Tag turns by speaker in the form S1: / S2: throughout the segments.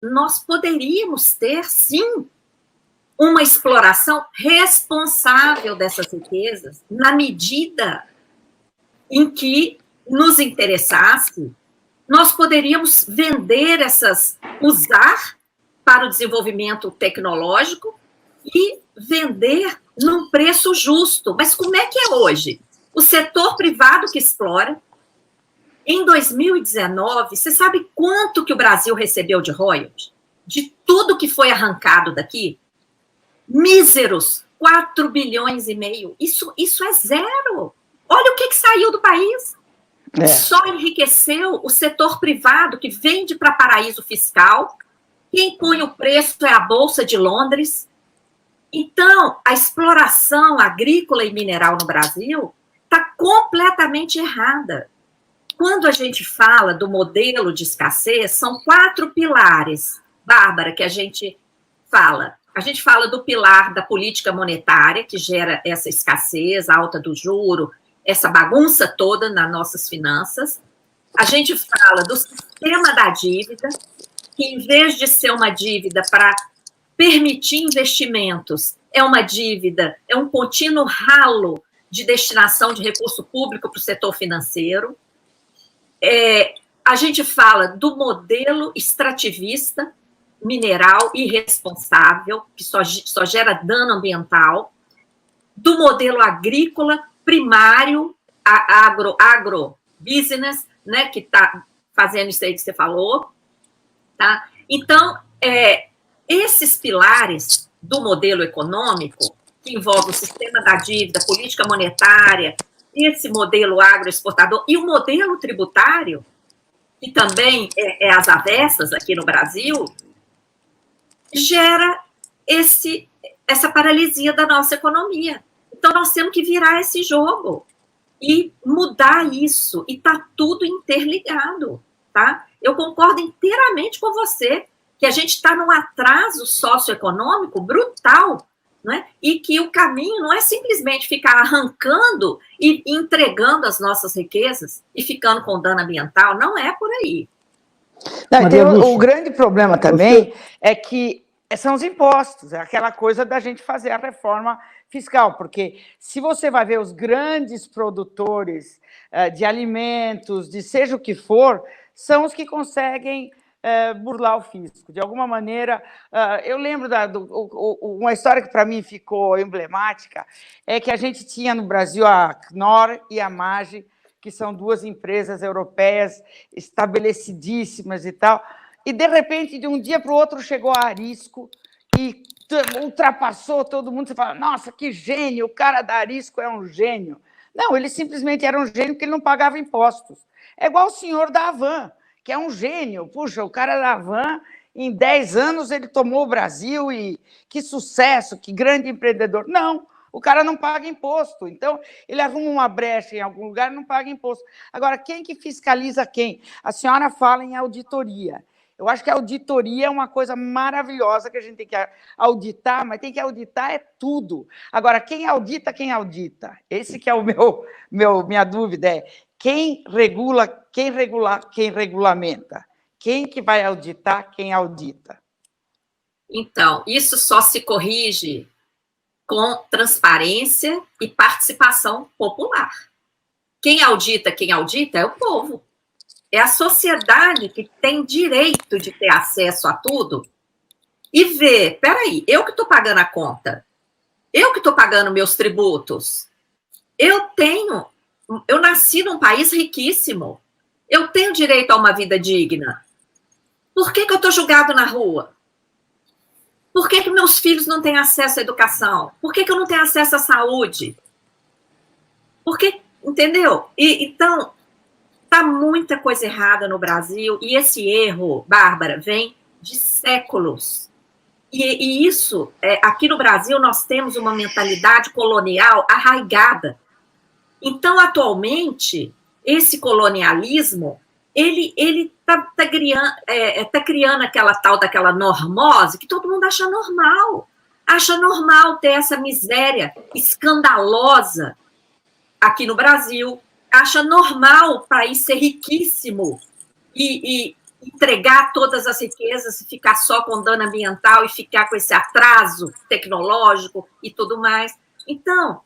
S1: nós poderíamos ter, sim, uma exploração responsável dessas riquezas, na medida em que nos interessasse, nós poderíamos vender usar para o desenvolvimento tecnológico e vender num preço justo. Mas como é que é hoje? O setor privado que explora. Em 2019, você sabe quanto que o Brasil recebeu de royalties? De tudo que foi arrancado daqui? Míseros 4 bilhões e meio. Isso é zero. Olha o que saiu do país. Só enriqueceu o setor privado que vende para paraíso fiscal. Quem põe o preço é a Bolsa de Londres. Então, a exploração agrícola e mineral no Brasil está completamente errada. Quando a gente fala do modelo de escassez, são 4 pilares, Bárbara, que a gente fala. A gente fala do pilar da política monetária, que gera essa escassez, a alta do juro, essa bagunça toda nas nossas finanças. A gente fala do sistema da dívida, que em vez de ser uma dívida para permitir investimentos, é uma dívida, é um contínuo ralo de destinação de recurso público para o setor financeiro. A gente fala do modelo extrativista, mineral irresponsável, que só gera dano ambiental, do modelo agrícola primário, agrobusiness, né, que está fazendo isso aí que você falou. Tá? Então, esses pilares do modelo econômico, que envolve o sistema da dívida, política monetária, esse modelo agroexportador e o modelo tributário, que também é às avessas aqui no Brasil, gera essa paralisia da nossa economia. Então, nós temos que virar esse jogo e mudar isso. E está tudo interligado, tá? Eu concordo inteiramente com você que a gente está num atraso socioeconômico brutal, né? E que o caminho não é simplesmente ficar arrancando e entregando as nossas riquezas e ficando com dano ambiental. Não é por aí.
S2: Não, o grande problema também é que são os impostos, é aquela coisa da gente fazer a reforma fiscal, porque se você vai ver os grandes produtores de alimentos, de seja o que for, são os que conseguem burlar o fisco. De alguma maneira, eu lembro uma história que para mim ficou emblemática, é que a gente tinha no Brasil a Knorr e a Maggi, que são 2 empresas europeias estabelecidíssimas e tal, e, de repente, de um dia para o outro, chegou a Arisco e ultrapassou todo mundo. Você fala, nossa, que gênio, o cara da Arisco é um gênio. Não, ele simplesmente era um gênio porque ele não pagava impostos. É igual o senhor da Havan, que é um gênio. Puxa, o cara da Havan, em 10 anos, ele tomou o Brasil e que sucesso, que grande empreendedor. Não, o cara não paga imposto. Então, ele arruma uma brecha em algum lugar e não paga imposto. Agora, quem que fiscaliza quem? A senhora fala em auditoria. Eu acho que a auditoria é uma coisa maravilhosa que a gente tem que auditar, mas tem que auditar tudo. Agora, quem audita, quem audita? Esse que é minha dúvida, é quem regula, quem regulamenta? Quem que vai auditar, quem audita?
S1: Então, isso só se corrige com transparência e participação popular. Quem audita é o povo. É a sociedade que tem direito de ter acesso a tudo e ver, peraí, eu que estou pagando a conta, eu que estou pagando meus tributos, eu nasci num país riquíssimo, eu tenho direito a uma vida digna. Por que eu estou julgado na rua? Por que meus filhos não têm acesso à educação? Por que eu não tenho acesso à saúde? Entendeu? Então, está muita coisa errada no Brasil, e esse erro, Bárbara, vem de séculos. E isso, aqui no Brasil, nós temos uma mentalidade colonial arraigada. Então, atualmente, esse colonialismo, ele está criando aquela tal daquela normose que todo mundo acha normal. Acha normal ter essa miséria escandalosa aqui no Brasil, acha normal o país ser riquíssimo e entregar todas as riquezas e ficar só com dano ambiental e ficar com esse atraso tecnológico e tudo mais. Então,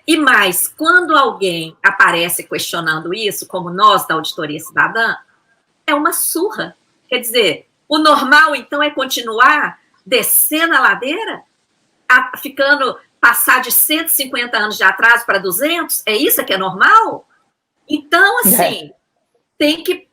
S1: e mais, quando alguém aparece questionando isso, como nós da Auditoria Cidadã, é uma surra. Quer dizer, o normal, então, é continuar descendo a ladeira, passar de 150 anos de atraso para 200? É isso que é normal? Então, assim, tem que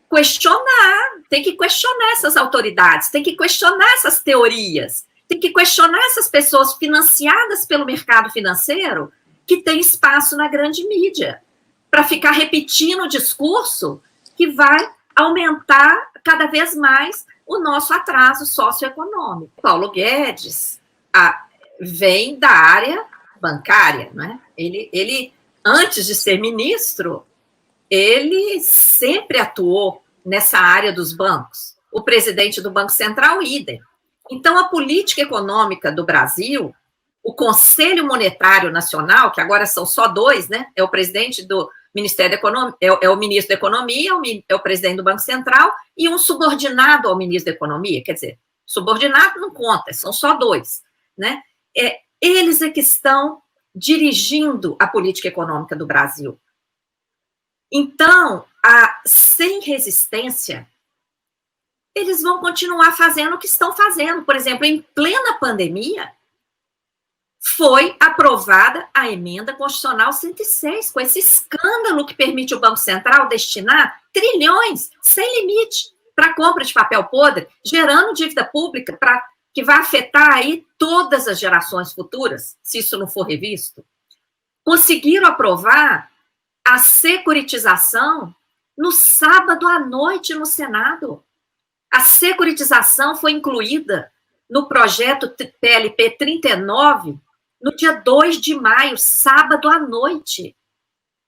S1: questionar essas autoridades, tem que questionar essas teorias, tem que questionar essas pessoas financiadas pelo mercado financeiro que tem espaço na grande mídia, para ficar repetindo o discurso que vai aumentar cada vez mais o nosso atraso socioeconômico. Paulo Guedes vem da área bancária, né? Ele, antes de ser ministro, ele sempre atuou nessa área dos bancos. O presidente do Banco Central, idem. Então, a política econômica do Brasil, o Conselho Monetário Nacional, que agora são só dois, né? É o presidente do Ministério da Economia, é o ministro da Economia, é o presidente do Banco Central, e um subordinado ao ministro da Economia. Quer dizer, subordinado não conta, são só dois, né? Eles é que estão dirigindo a política econômica do Brasil. Então, sem resistência, eles vão continuar fazendo o que estão fazendo. Por exemplo, em plena pandemia, foi aprovada a emenda constitucional 106, com esse escândalo que permite o Banco Central destinar trilhões, sem limite, para compra de papel podre, gerando dívida pública que vai afetar aí todas as gerações futuras, se isso não for revisto. Conseguiram aprovar a securitização no sábado à noite no Senado. A securitização foi incluída no projeto PLP 39 no dia 2 de maio, sábado à noite.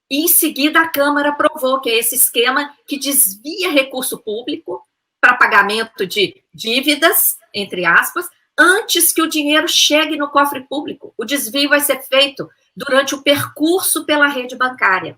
S1: E, em seguida, a Câmara aprovou, que é esse esquema que desvia recurso público para pagamento de dívidas, entre aspas, antes que o dinheiro chegue no cofre público. O desvio vai ser feito durante o percurso pela rede bancária.